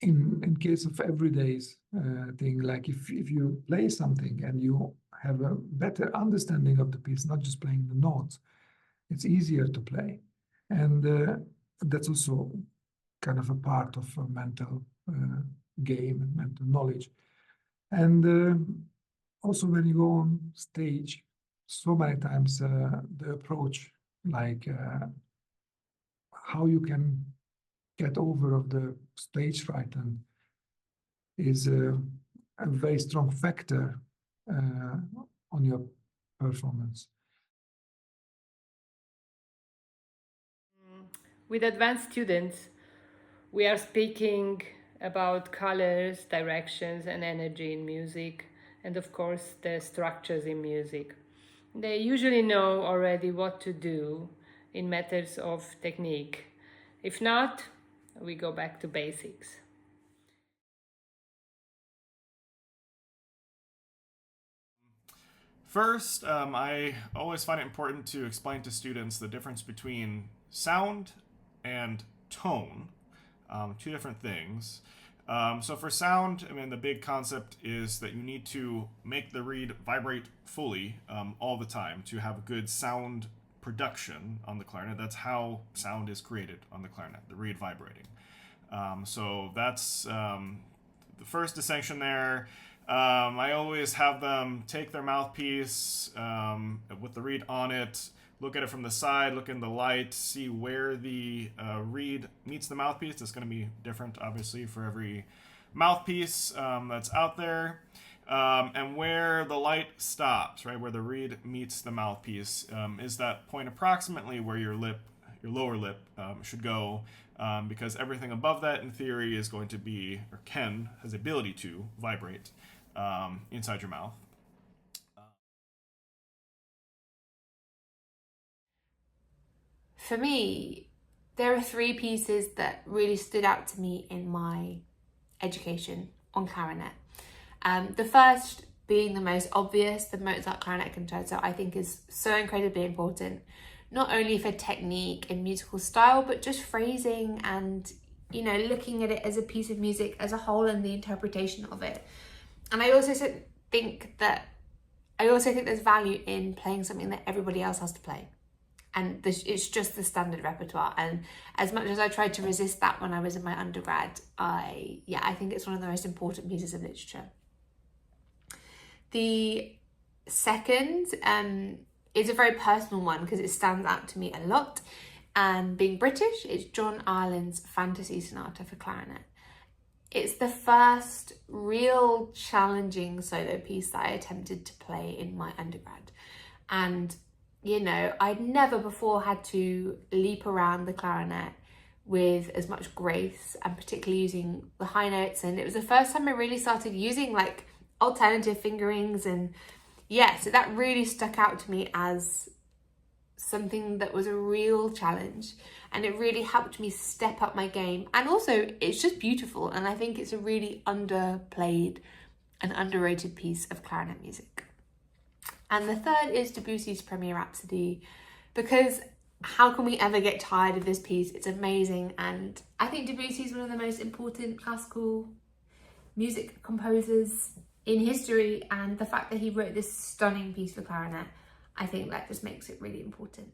in case of everyday's thing, like if you play something and you have a better understanding of the piece, not just playing the notes, it's easier to play. And that's also kind of a part of a mental game and mental knowledge. And also when you go on stage, so many times the approach, like how you can get over of the stage fright and is a very strong factor on your performance. With advanced students, we are speaking about colors, directions, and energy in music, and of course, the structures in music. They usually know already what to do in matters of technique. If not, we go back to basics. First, I always find it important to explain to students the difference between sound and tone, two different things. So for sound, I mean, the big concept is that you need to make the reed vibrate fully all the time to have good sound production on the clarinet. That's how sound is created on the clarinet, the reed vibrating. So that's the first distinction there. I always have them take their mouthpiece with the reed on it, look at it from the side, look in the light, see where the reed meets the mouthpiece. It's going to be different, obviously, for every mouthpiece that's out there. And where the light stops, right, where the reed meets the mouthpiece, is that point approximately where your lower lip should go, because everything above that, in theory, is going to be, or has the ability to vibrate inside your mouth. For me, there are three pieces that really stood out to me in my education on clarinet. The first being the most obvious, the Mozart Clarinet Concerto, I think is so incredibly important, not only for technique and musical style, but just phrasing and, you know, looking at it as a piece of music as a whole and the interpretation of it. And I also think there's value in playing something that everybody else has to play. And it's just the standard repertoire. And as much as I tried to resist that when I was in my undergrad, I think it's one of the most important pieces of literature. The second is a very personal one because it stands out to me a lot. And being British, it's John Ireland's Fantasy Sonata for clarinet. It's the first real challenging solo piece that I attempted to play in my undergrad. And, you know, I'd never before had to leap around the clarinet with as much grace, and particularly using the high notes. And it was the first time I really started using like alternative fingerings. And yeah, so that really stuck out to me as something that was a real challenge, and it really helped me step up my game. And also it's just beautiful, and I think it's a really underplayed and underrated piece of clarinet music. And the third is Debussy's Premier Rhapsody, because how can we ever get tired of this piece? It's amazing, and I think Debussy is one of the most important classical music composers in history, and the fact that he wrote this stunning piece for clarinet, I think that just makes it really important.